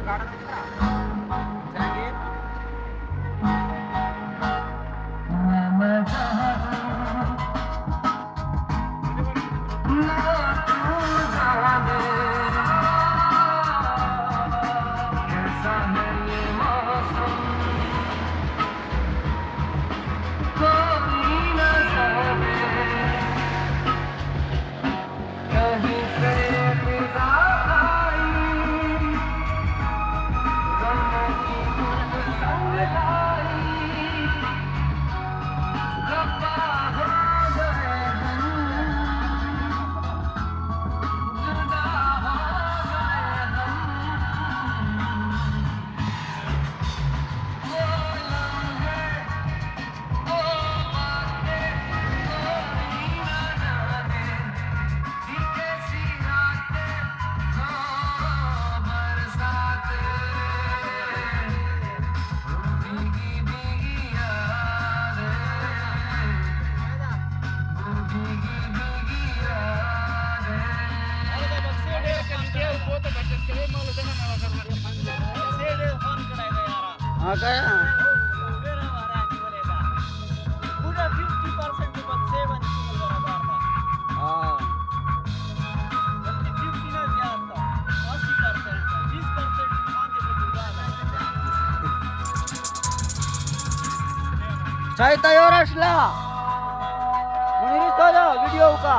हाँ क्या पूरा 50% बच्चे बनी बराबर हाँ 50 ना ज्यादा 80% 20% चाय तयार असला मुनीर तो वीडियो का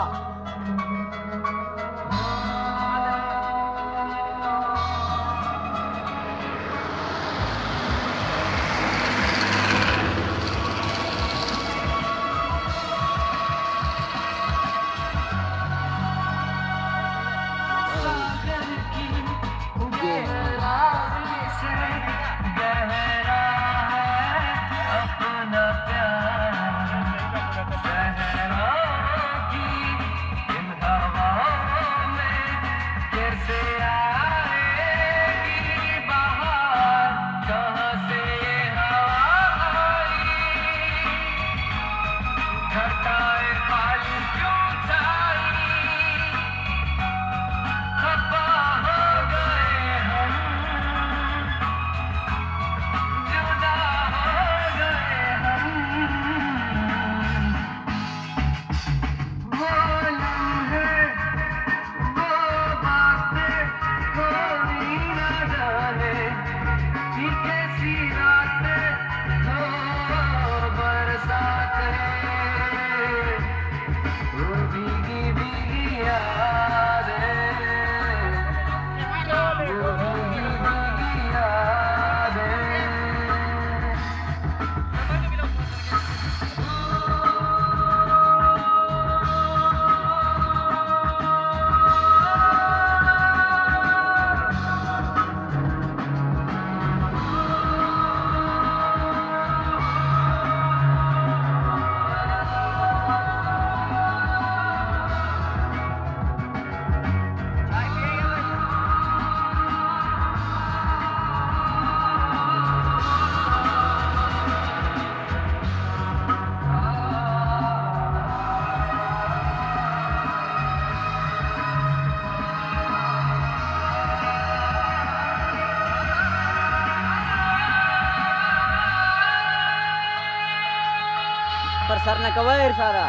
पर सर ने कहा इरशादा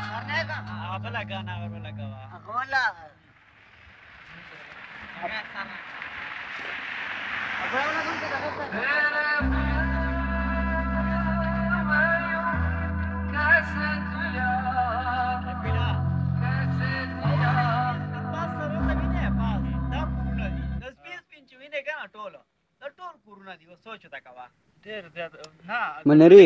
सर ने कहा अब लगा ना और लगा हुआ कौन ला अब वाला कौन सा कैसे दिया कैसे दिया पास सर तक नहीं है पास दा पूर्ण दी 10-20 पिंच विने का ना टोल टोल पूर्ण दी वो सोच होता का देर ना मनरी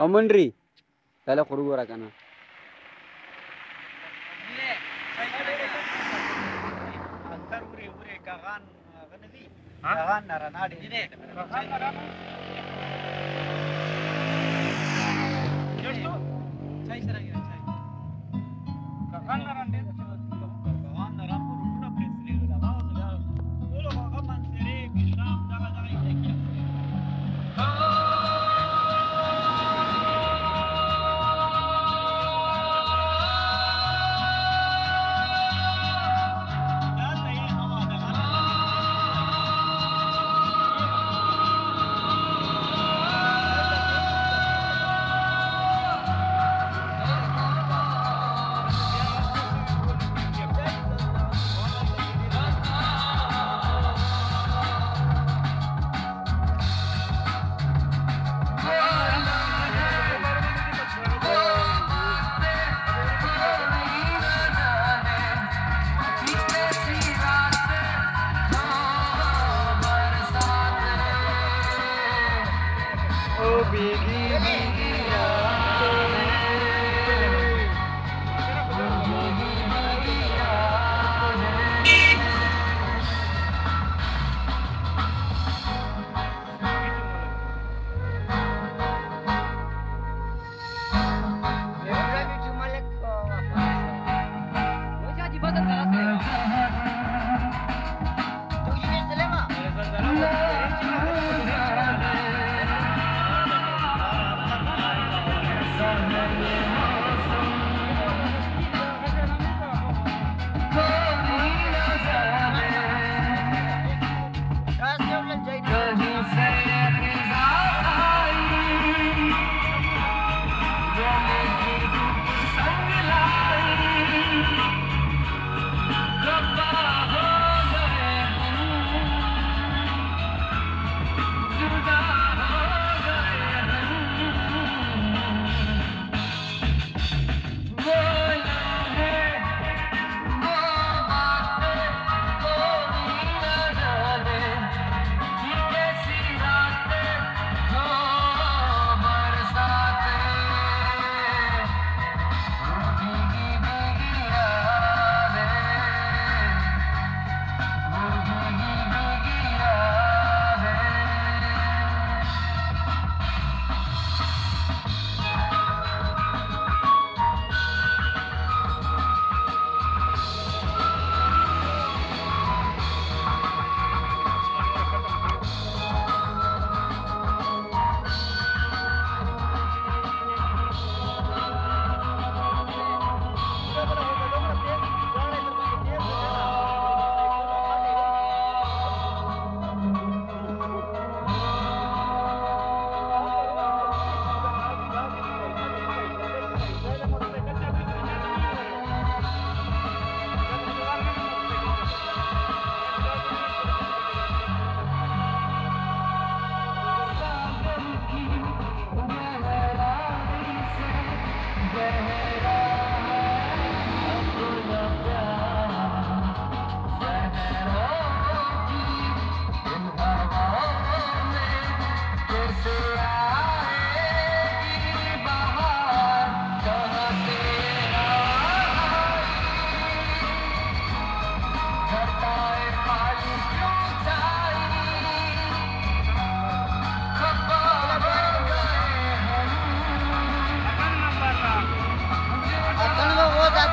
अमनरी पहले खुरगो रखा ना अंतर उरे उरे कागान गनदी कागान नरनाडी ने कागान नरना जस्तो चाय सर गिरा चाय कागान नरंडे कागान नरन पुरुना प्रेसली लगा तो लो कागान सेरे किशाम जगह जगह देखिए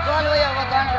बोल भैया वो गाना